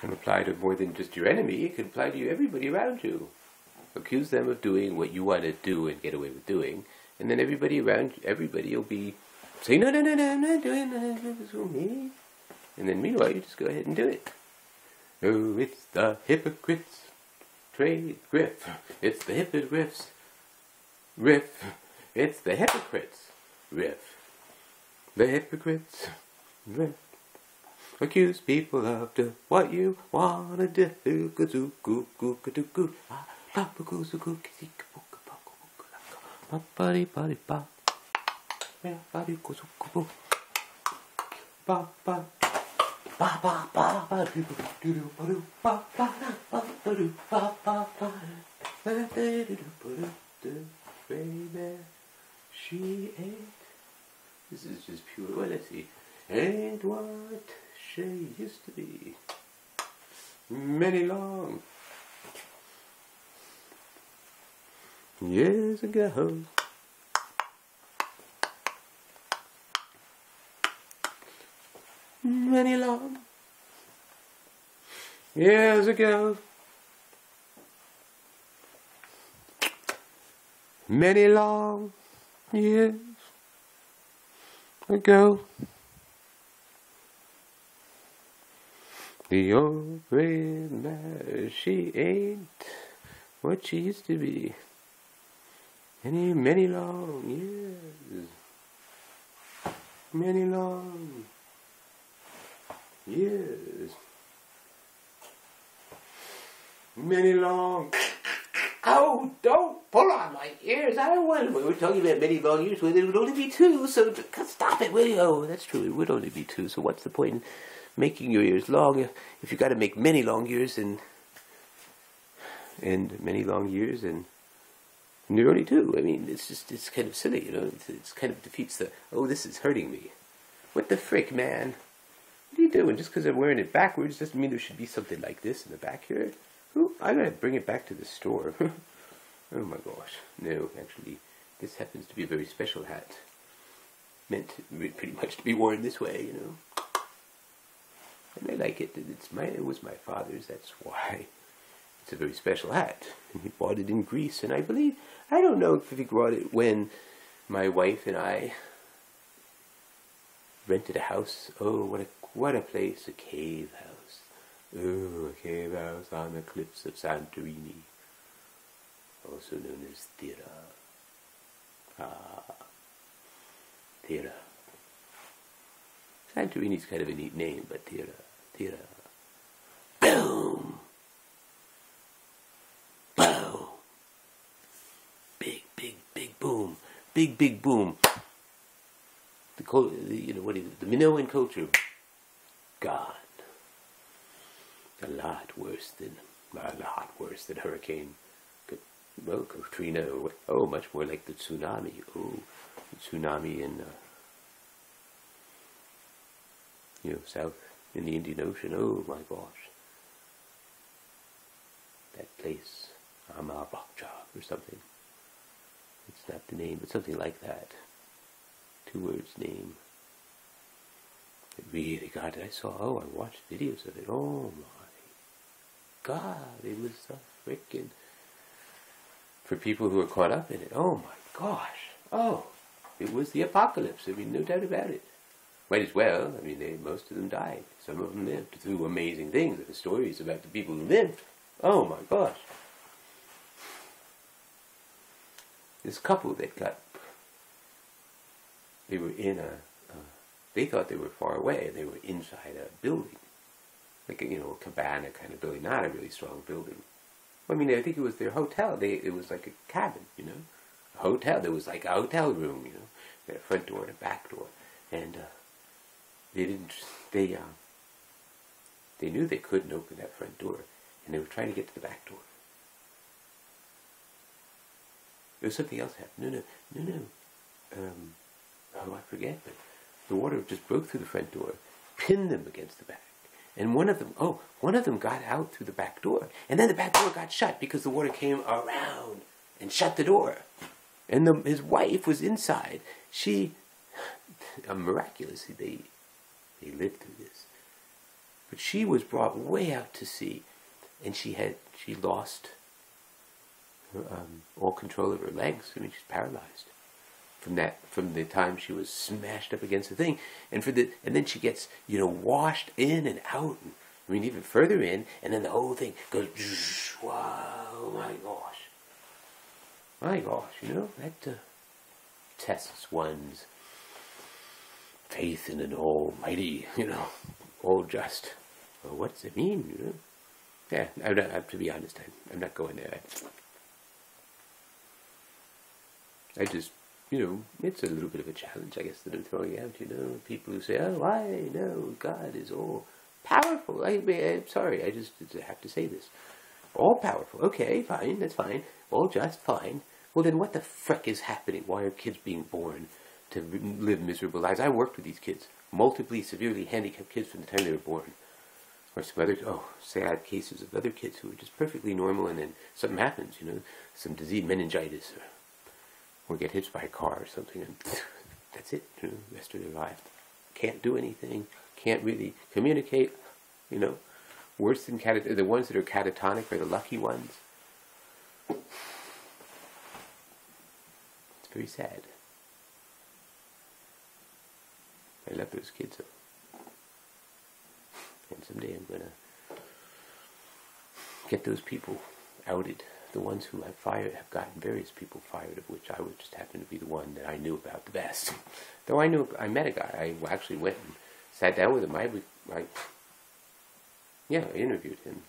can apply to more than just your enemy. It can apply to everybody around you. Accuse them of doing what you want to do and get away with doing, and then everybody around, everybody will be saying, no, I'm not doing that, it's for me. And then meanwhile, you just go ahead and do it. Oh, it's the hypocrites' trade griff. It's the hypocrites' riff. It's the hypocrites' riff. The hypocrites' riff. Accuse people of what you wanna do. She ain't. This is just pure. Well, let's see. Ain't what she used to be. Many long years ago. Many long years ago. Many long years ago. The old red mare, she ain't what she used to be. Many long years. Many long years. Many long. Oh, don't pull on my ears. I don't want to. We were talking about many long years where there would only be two, so stop it, will you? Oh, that's true. It would only be two, so what's the point in making your ears long if you got to make many long years and many long years and there are only two? I mean, it's kind of silly, you know. It's kind of defeats the, oh, this is hurting me. What the frick, man? What are you doing? Just because I'm wearing it backwards doesn't mean there should be something like this in the back here. Ooh, I'm going to bring it back to the store. Oh my gosh. No, actually, this happens to be a very special hat. Meant pretty much to be worn this way, you know. And I like it. It was my father's, that's why. It's a very special hat. And he bought it in Greece, and I don't know if he bought it when my wife and I rented a house. Oh, what a place, a cave house. Oh, a cave house on the cliffs of Santorini, also known as Thera. Thera. Santorini's kind of a neat name, but Thera. Boom! Boom! Big boom! Big boom! The Minoan culture, gone. A lot worse than Hurricane, well, Katrina. Oh, much more like the tsunami. Oh, the tsunami in south in the Indian Ocean. Oh my gosh, that place, Amar Bhakcha or something. It's not the name, but something like that. 2 words name. It really got it. I watched videos of it. Oh my God, it was so freaking, for people who are caught up in it, oh my gosh, oh, it was the apocalypse. I mean, no doubt about it. Might as well. I mean, most of them died. Some of them lived through amazing things. The stories about the people who lived, oh my gosh. This couple that they were in they thought they were far away. They were inside a building. Like, a cabana kind of building, not a really strong building. I mean, I think it was their hotel. It was like a cabin, a hotel. There was like a hotel room, They had a front door and a back door, and they knew they couldn't open that front door, and they were trying to get to the back door. There was something else happened. No. I forget, but the water just broke through the front door, pinned them against the back. And one of them got out through the back door. And then the back door got shut because the water came around and shut the door. And his wife was inside. She, miraculously, they lived through this. But But she was brought way out to sea, and she lost all control of her legs. I mean, she's paralyzed from the time she was smashed up against the thing, and then she gets washed in and out. And, I mean, even further in, and then the whole thing goes. Wow, my gosh, that tests one's faith in an almighty, all just. Well, what does it mean? Yeah, to be honest, I'm not going there. I just, it's a little bit of a challenge, I guess, that I'm throwing out. People who say, "Oh, I know God is all powerful." I'm sorry, I just have to say this. All powerful. Okay, fine, that's fine. All just fine. Well, then what the frick is happening? Why are kids being born to live miserable lives? I worked with these kids, multiply severely handicapped kids from the time they were born. Or some other, sad cases of other kids who are just perfectly normal, and then something happens, some disease, meningitis, or get hit by a car or something, and that's it, the rest of their life. Can't do anything, can't really communicate, worse than the ones that are catatonic are the lucky ones. It's very sad. I love those kids, though. And someday I'm going to get those people outed. The ones who have gotten various people fired, of which I would just happen to be the one that I knew about the best. Though I met a guy. I actually went and sat down with him. I interviewed him.